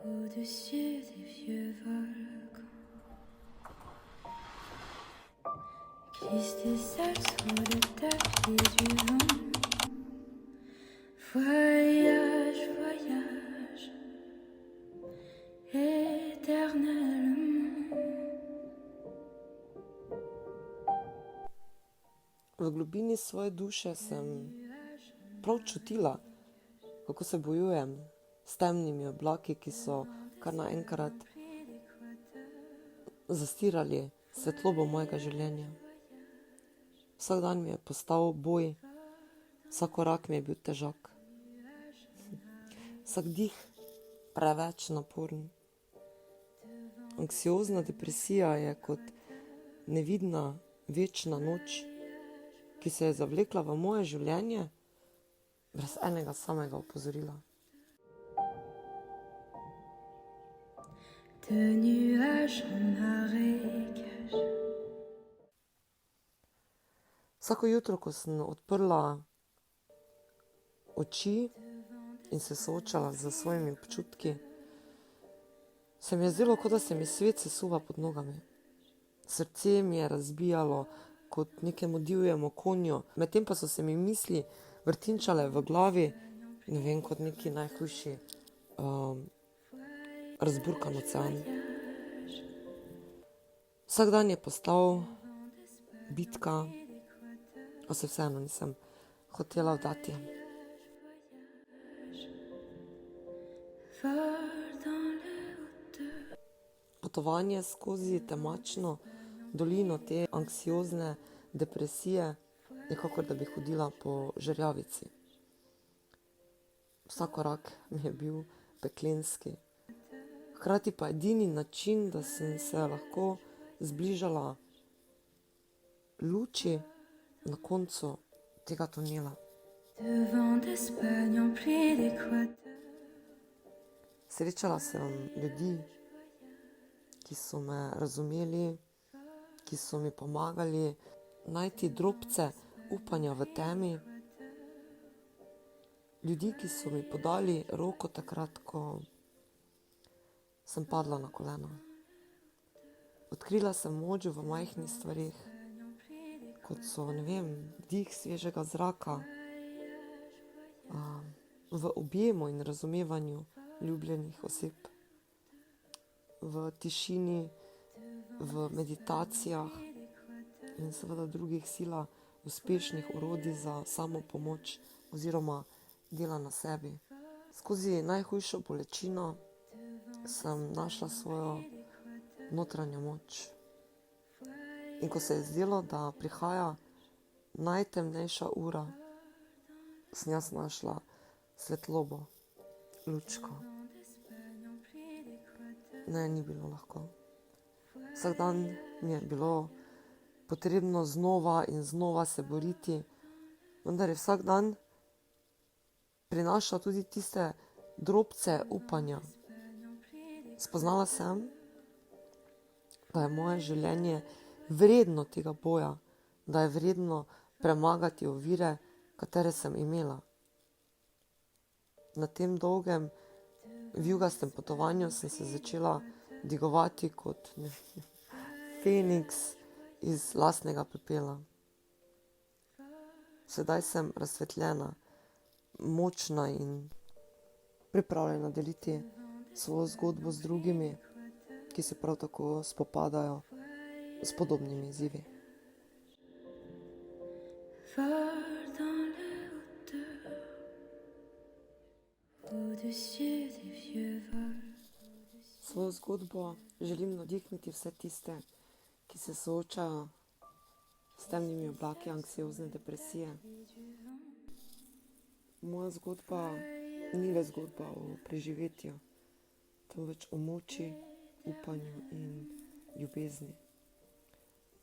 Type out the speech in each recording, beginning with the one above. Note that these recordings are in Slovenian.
Au-dessus des vieux volcans glissent des ailes sous le tapis du vent. Voyage, voyage, éternellement. V globini svoje duše sem prav čutila, kako se bojujem s temnimi oblaki, ki so kar naenkrat zastirali svetlobo mojega življenja. Vsak dan mi je postal boj, vsak korak mi je bil težak, vsak dih preveč naporen. Anksiozna depresija je kot nevidna večna noč, ki se je zavlekla v moje življenje brez enega samega opozorila. De nuages en marécage. Vsako jutro, ko sem odprla oči in se soočala z svojimi občutki, se mi je zdelo, kot da se mi svet sesuva pod nogami. Srce mi je razbijalo kot nekemu divjemu konju, medtem pa so se mi misli vrtinčale v glavi, ne vem, kot neki najhujši razburkan ocean. Vsak dan je postal bitka, a se vseeno nisem hotela vdati. Potovanje skozi temačno dolino te anksiozne depresije je kakor da bi hodila po žerjavici. Vsak korak mi je bil peklenski. Hkrati pa edini način, da sem se lahko zbližala luči na koncu tega tunela. Srečala sem ljudi, ki so me razumeli, ki so mi pomagali najti drobce upanja v temi. Ljudi, ki so mi podali roko takrat, ko sem padla na kolena. Odkrila sem moč v majhnih stvareh, kot so, ne vem, dih svežega zraka, v objemu in razumevanju ljubljenih oseb, v tišini, v meditacijah in seveda drugih sila uspešnih orodij za samopomoč oziroma dela na sebi. Skozi najhujšo bolečino sem našla svojo notranjo moč. In ko se je zdelo, da prihaja najtemnejša ura, sem jaz našla svetlobo, lučko. Ne, ni bilo lahko. Vsak dan mi je bilo potrebno znova in znova se boriti, vendar je vsak dan prinašal tudi tiste drobce upanja. Spoznala sem, da je moje življenje vredno tega boja, da je vredno premagati ovire, katere sem imela. Na tem dolgem, vijugastem potovanju sem se začela dvigovati kot Feniks iz lastnega pepela. Sedaj sem razsvetljena, močna in pripravljena deliti svojo zgodbo z drugimi, ki se prav tako spopadajo s podobnimi izzivi. Svojo zgodbo želim navdihniti vse tiste, ki se soočajo s temnimi oblaki anksiozne depresije. Moja zgodba ni le zgodba o preživetju, temveč o moči, upanju in ljubezni.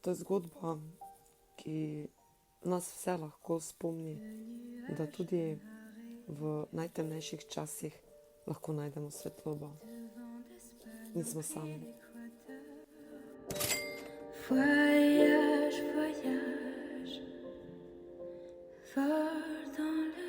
To je zgodba, ki nas vse lahko spomni, da tudi v najtemnejših časih lahko najdemo svetlobo. Nismo sami. Voyage, voyage, vol dans le